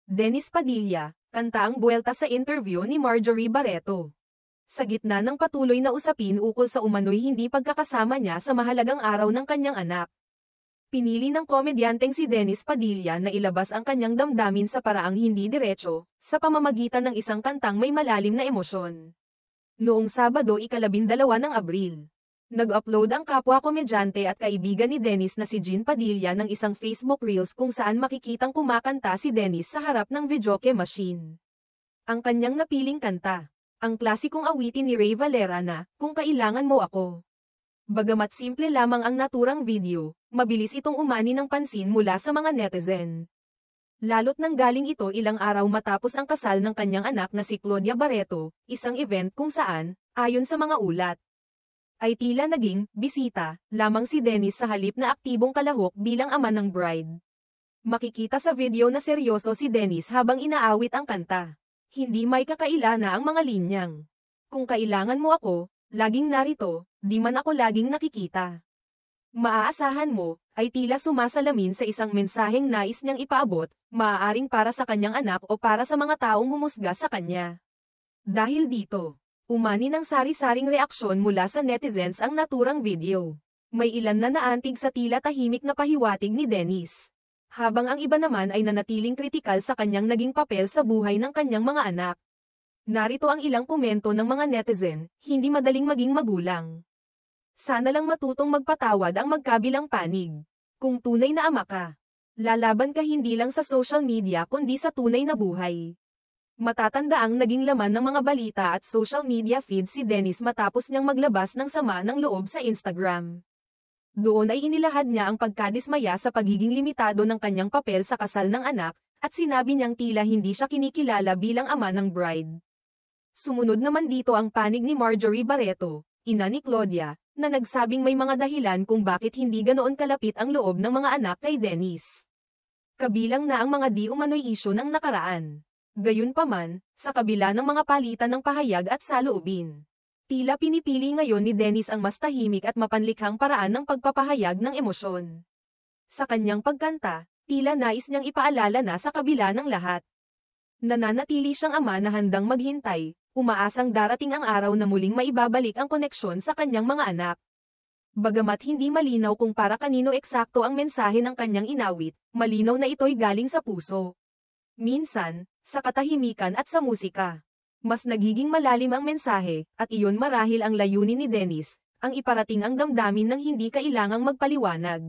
Dennis Padilla, kanta ang buwelta sa interview ni Marjorie Barreto. Sa gitna ng patuloy na usapin ukol sa umano'y hindi pagkakasama niya sa mahalagang araw ng kanyang anak. Pinili ng komedyanteng si Dennis Padilla na ilabas ang kanyang damdamin sa paraang hindi diretso, sa pamamagitan ng isang kantang may malalim na emosyon. Noong Sabado 12 ng Abril, nag-upload ang kapwa komedyante at kaibigan ni Dennis na si Jean Padilla ng isang Facebook Reels kung saan makikitang kumakanta si Dennis sa harap ng videoke machine. Ang kanyang napiling kanta, ang klasikong awitin ni Ray Valera na, "Kung Kailangan Mo Ako." Bagamat simple lamang ang naturang video, mabilis itong umani ng pansin mula sa mga netizen. Lalo't nanggaling ito ilang araw matapos ang kasal ng kanyang anak na si Claudia Barreto, isang event kung saan, ayon sa mga ulat, ay tila naging bisita lamang si Dennis sa halip na aktibong kalahok bilang ama ng bride. Makikita sa video na seryoso si Dennis habang inaawit ang kanta. Hindi may kakaila na ang mga linyang, "Kung kailangan mo ako, laging narito, di man ako laging nakikita. Maaasahan mo," ay tila sumasalamin sa isang mensaheng nais niyang ipaabot, maaaring para sa kanyang anak o para sa mga taong humusga sa kanya. Dahil dito, umani ng sari-saring reaksyon mula sa netizens ang naturang video. May ilan na naantig sa tila tahimik na pahiwatig ni Dennis, habang ang iba naman ay nanatiling kritikal sa kanyang naging papel sa buhay ng kanyang mga anak. Narito ang ilang komento ng mga netizen, "Hindi madaling maging magulang. Sana lang matutong magpatawad ang magkabilang panig. Kung tunay na ama ka, lalaban ka hindi lang sa social media kundi sa tunay na buhay." Matatandaang naging laman ng mga balita at social media feed si Dennis matapos niyang maglabas ng sama ng loob sa Instagram. Doon ay inilahad niya ang pagkadismaya sa pagiging limitado ng kanyang papel sa kasal ng anak, at sinabi niyang tila hindi siya kinikilala bilang ama ng bride. Sumunod naman dito ang panig ni Marjorie Barreto, ina ni Claudia, na nagsabing may mga dahilan kung bakit hindi ganoon kalapit ang loob ng mga anak kay Dennis. Kabilang na ang mga di umano'y isyu ng nakaraan. Gayunpaman, sa kabila ng mga palitan ng pahayag at saloobin, tila pinipili ngayon ni Dennis ang mas tahimik at mapanlikhang paraan ng pagpapahayag ng emosyon. Sa kanyang pagkanta, tila nais niyang ipaalala na sa kabila ng lahat, nananatili siyang ama na handang maghintay, umaasang darating ang araw na muling maibabalik ang koneksyon sa kanyang mga anak. Bagamat hindi malinaw kung para kanino eksakto ang mensahe ng kanyang inawit, malinaw na ito'y galing sa puso. Minsan, sa katahimikan at sa musika, mas nagiging malalim ang mensahe, at iyon marahil ang layunin ni Dennis, ang iparating ang damdamin ng hindi kailangang magpaliwanag.